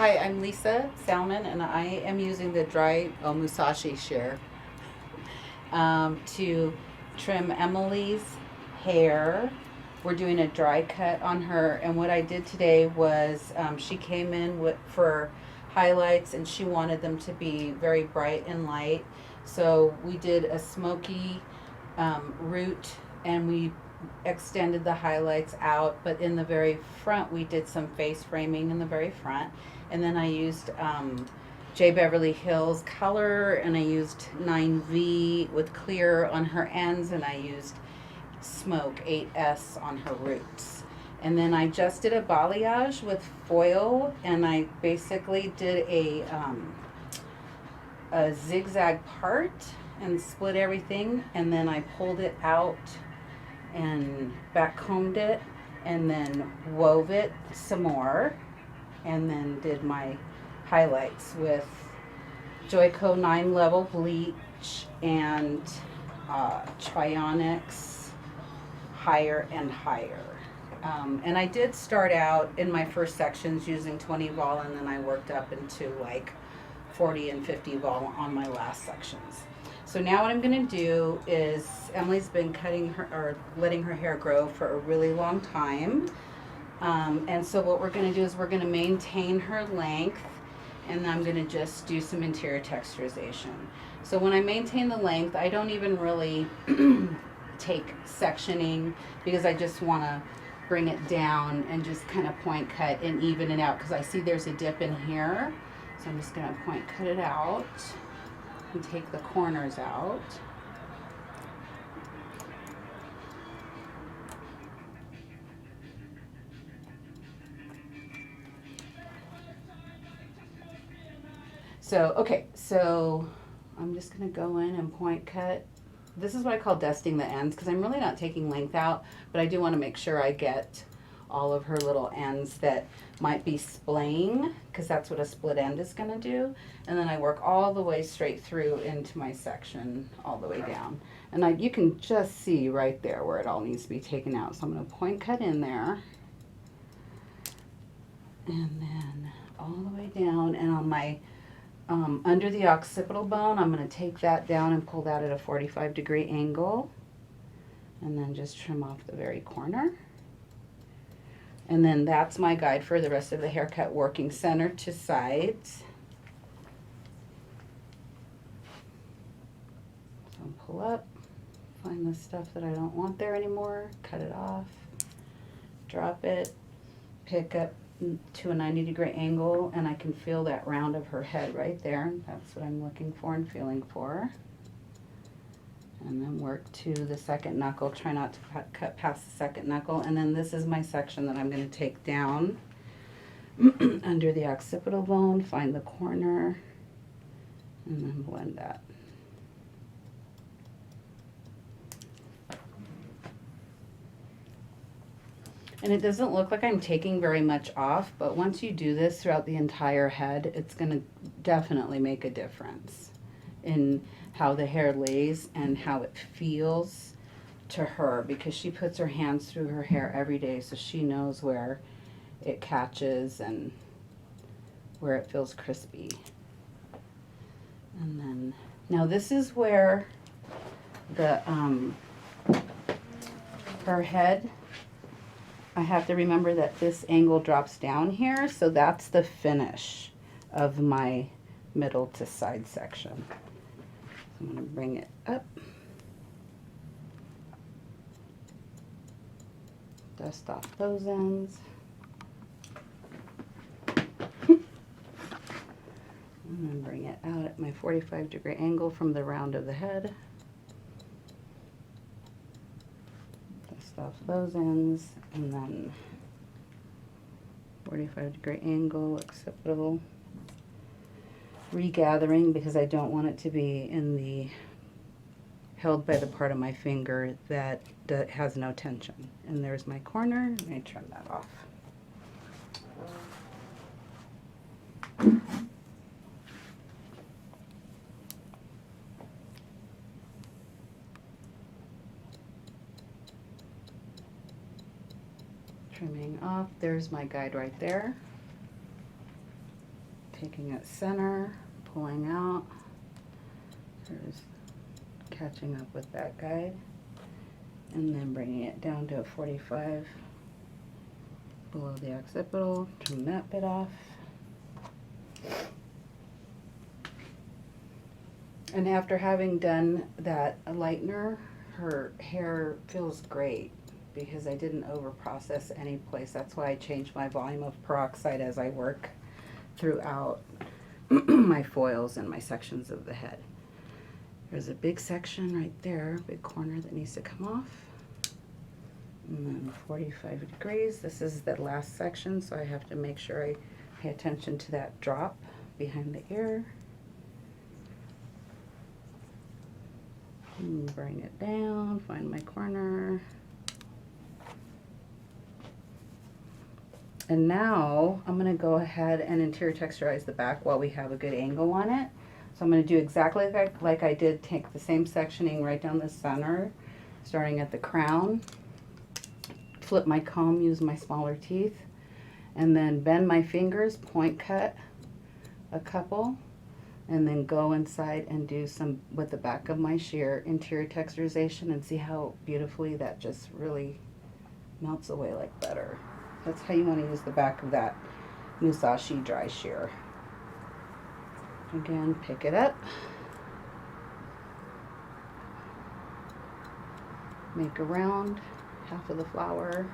Hi, I'm Lisa Salmon, and I am using the Musashi Shear to trim Emily's hair. We're doing a dry cut on her, and what I did today was she came in for highlights, and she wanted them to be very bright and light. So we did a smoky root, and we extended the highlights out, but in the very front we did some face framing in the very front, and then I used J. Beverly Hills color, and I used 9V with clear on her ends, and I used smoke 8S on her roots. And then I just did a balayage with foil, and I basically did a zigzag part and split everything, and then I pulled it out and back combed it, and then wove it some more, and then did my highlights with Joico 9 level bleach and Trionics higher and higher. And I did start out in my first sections using 20 vol, and then I worked up into like 40 and 50 vol on my last sections. So now what I'm going to do is, Emily's been cutting her, or letting her hair grow for a really long time. And so what we're going to do is we're going to maintain her length, and I'm going to just do some interior texturization. So when I maintain the length, I don't even really take sectioning, because I just want to bring it down and just kind of point cut and even it out, because I see there's a dip in here. So I'm just going to point cut it out and take the corners out. So, okay, so I'm just going to go in and point cut. This is what I call dusting the ends, because I'm really not taking length out, but I do want to make sure I get all of her little ends that might be splaying, because that's what a split end is going to do. And then I work all the way straight through into my section, all the way down. And you can just see right there where it all needs to be taken out. So I'm going to point cut in there, and then all the way down, and on my under the occipital bone, I'm going to take that down and pull that at a 45-degree angle, and then just trim off the very corner. And then that's my guide for the rest of the haircut, working center to sides. So pull up, find the stuff that I don't want there anymore, cut it off, drop it, pick up to a 90-degree angle, and I can feel that round of her head right there. That's what I'm looking for and feeling for. And then work to the second knuckle. Try not to cut past the second knuckle. And then this is my section that I'm going to take down under the occipital bone, find the corner, and then blend that. And it doesn't look like I'm taking very much off, but once you do this throughout the entire head, it's going to definitely make a difference in how the hair lays and how it feels to her, because she puts her hands through her hair every day, so she knows where it catches and where it feels crispy. And then, now this is where the her head, I have to remember that this angle drops down here, so that's the finish of my middle to side section. I'm going to bring it up, dust off those ends, and then bring it out at my 45-degree angle from the round of the head. Dust off those ends, and then 45-degree angle, occipital. Regathering, because I don't want it to be in the held by the part of my finger that has no tension. And there's my corner, and I trim that off. Trimming off, there's my guide right there. taking it center, pulling out. There's catching up with that guide. And then bringing it down to a 45 below the occipital. Trim that bit off. And after having done that lightener, her hair feels great because I didn't over process any place. That's why I changed my volume of peroxide as I work throughout my foils and my sections of the head. There's a big section right there, big corner that needs to come off. And then 45 degrees. This is the last section, so I have to make sure I pay attention to that drop behind the ear. And bring it down, find my corner. And now I'm going to go ahead and interior texturize the back while we have a good angle on it. So I'm going to do exactly like I did, take the same sectioning right down the center, starting at the crown, flip my comb, use my smaller teeth, and then bend my fingers, point cut a couple, and then go inside and do some with the back of my shear interior texturization, and see how beautifully that just really melts away like butter. That's how you want to use the back of that Musashi Dry Shear. Again, pick it up, make a round, half of the flower,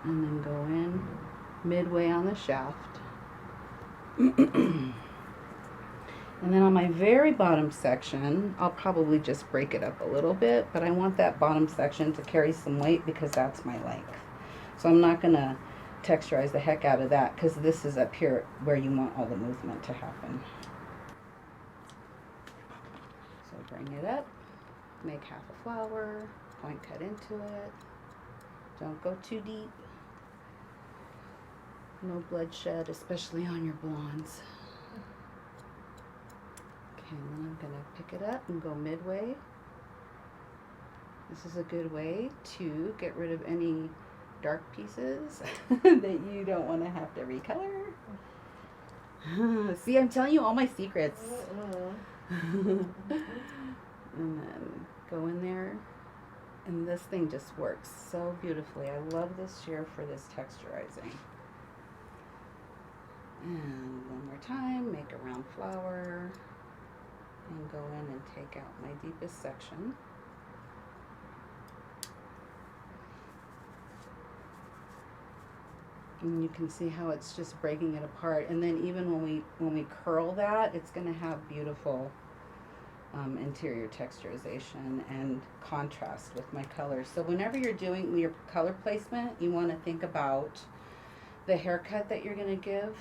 and then go in midway on the shaft. And then on my very bottom section, I'll probably just break it up a little bit, but I want that bottom section to carry some weight because that's my length. So I'm not going to texturize the heck out of that because this is up here where you want all the movement to happen. So bring it up, make half a flower, point cut into it. Don't go too deep. No bloodshed, especially on your blondes. Okay, and then I'm going to pick it up and go midway. This is a good way to get rid of any dark pieces that you don't want to have to recolor. See, I'm telling you all my secrets. And then go in there, and this thing just works so beautifully. I love this shear for this texturizing. And one more time, make a round flower and go in and take out my deepest section. And you can see how it's just breaking it apart. And then even when we curl that, it's going to have beautiful interior texturization and contrast with my colors. So whenever you're doing your color placement, you want to think about the haircut that you're going to give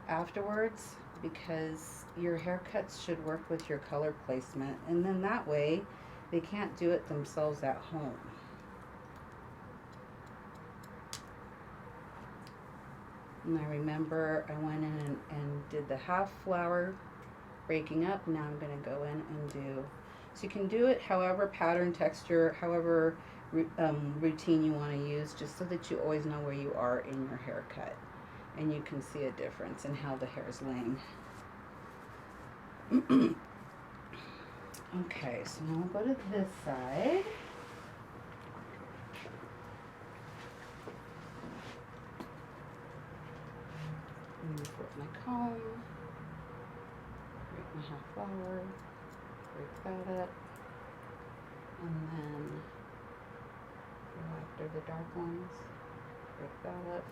afterwards, because your haircuts should work with your color placement, and then that way they can't do it themselves at home. And I remember I went in and did the half flower breaking up. Now I'm going to go in and do, so you can do it however pattern, texture, however routine you want to use, just so that you always know where you are in your haircut and you can see a difference in how the hair is laying. Okay, so now we'll go to this side. And flip my comb, break my half flower, break that up, and then go after the dark ones, break that up,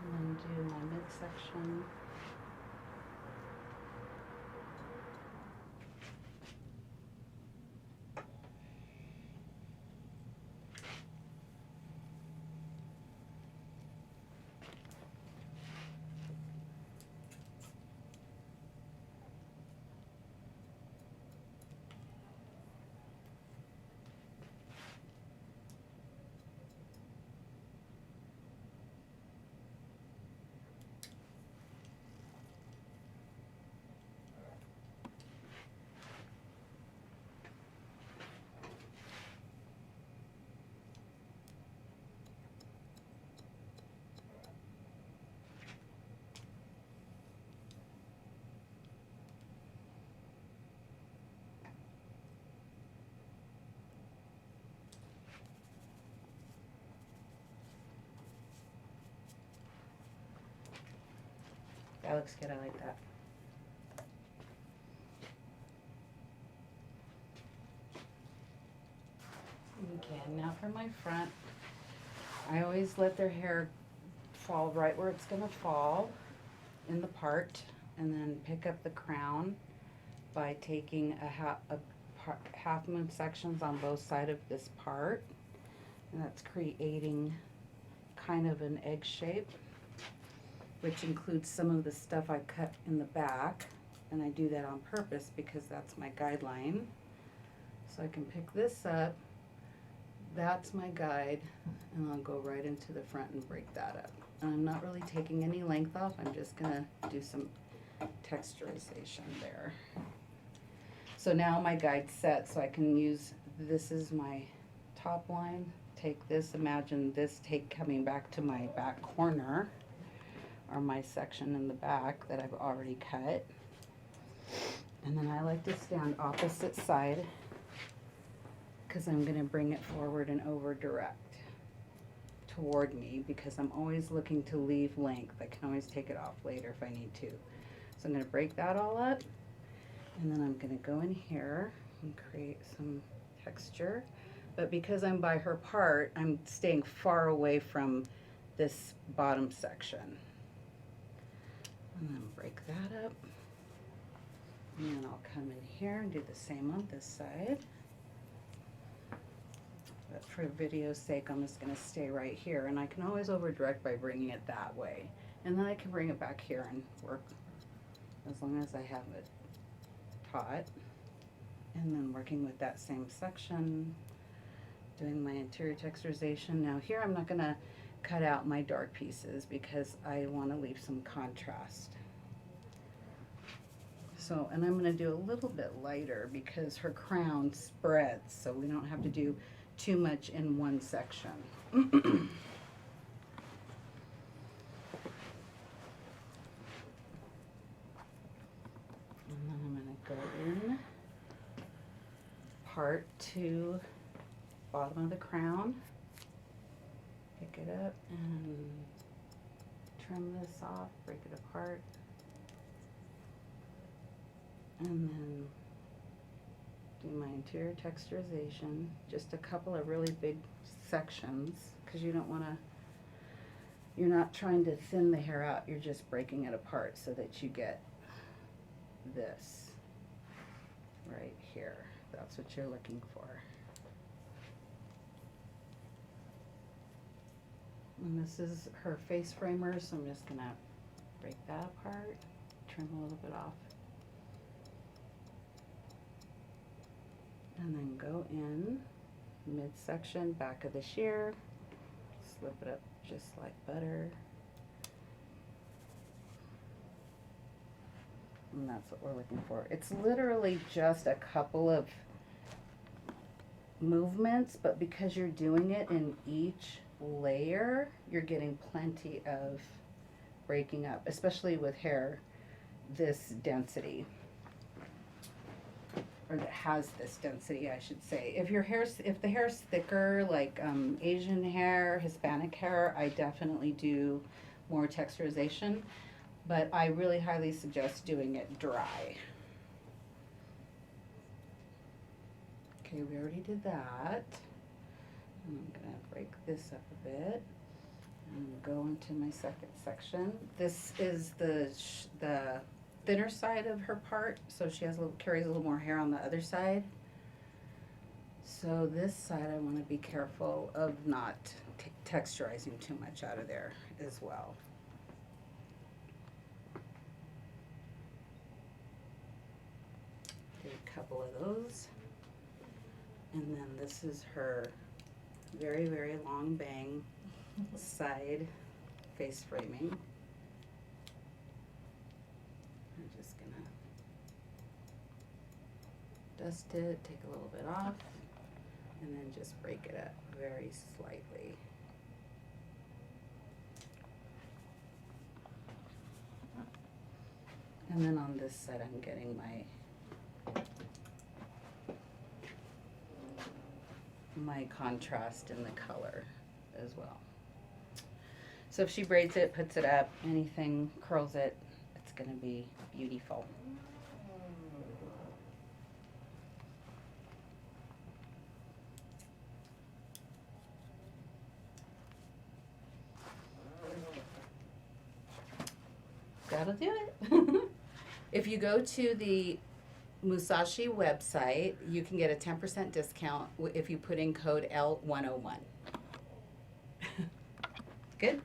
and then do my midsection. That looks good, I like that. Okay, now for my front. I always let their hair fall right where it's gonna fall in the part, and then pick up the crown by taking half moon sections on both sides of this part, and that's creating kind of an egg shape, which includes some of the stuff I cut in the back, and I do that on purpose because that's my guideline. So I can pick this up, that's my guide, and I'll go right into the front and break that up. And I'm not really taking any length off, I'm just gonna do some texturization there. So now my guide's set, so I can use, this is my top line, take this, imagine this take coming back to my back corner, or my section in the back that I've already cut. And then I like to stand opposite side, because I'm going to bring it forward and over direct toward me, because I'm always looking to leave length. I can always take it off later if I need to. So I'm going to break that all up, and then I'm going to go in here and create some texture. But because I'm by her part, I'm staying far away from this bottom section. And then break that up. And then I'll come in here and do the same on this side. But for video's sake, I'm just going to stay right here. And I can always over direct by bringing it that way. And then I can bring it back here and work as long as I have it taut. And then working with that same section, doing my interior texturization. Now here I'm not going to cut out my dark pieces because I want to leave some contrast. So, and I'm going to do a little bit lighter because her crown spreads, so we don't have to do too much in one section. And then I'm going to go in part to bottom of the crown, pick it up and trim this off, break it apart, and then do my interior texturization, just a couple of really big sections, because you don't want to, you're not trying to thin the hair out, you're just breaking it apart so that you get this right here. That's what you're looking for. And this is her face framer, so I'm just gonna break that apart, trim a little bit off, and then go in midsection, back of the shear, slip it up just like butter. And that's what we're looking for. It's literally just a couple of movements, but because you're doing it in each layer, you're getting plenty of breaking up, especially with hair this density, or that has this density, I should say. If the hair's thicker, like Asian hair, Hispanic hair, I definitely do more texturization, but I really highly suggest doing it dry. Okay, we already did that. I'm gonna break this up a bit and go into my second section. This is the thinner side of her part, so she has carries a little more hair on the other side. So this side I want to be careful of not texturizing too much out of there as well. Do a couple of those, and then this is her very, very long bang side face framing. I'm just gonna dust it, take a little bit off, and then just break it up very slightly. And then on this side I'm getting my contrast in the color as well. So if she braids it, puts it up, anything, curls it, going to be beautiful. That'll do it. If you go to the Musashi website, you can get a 10% discount if you put in code L101. Good?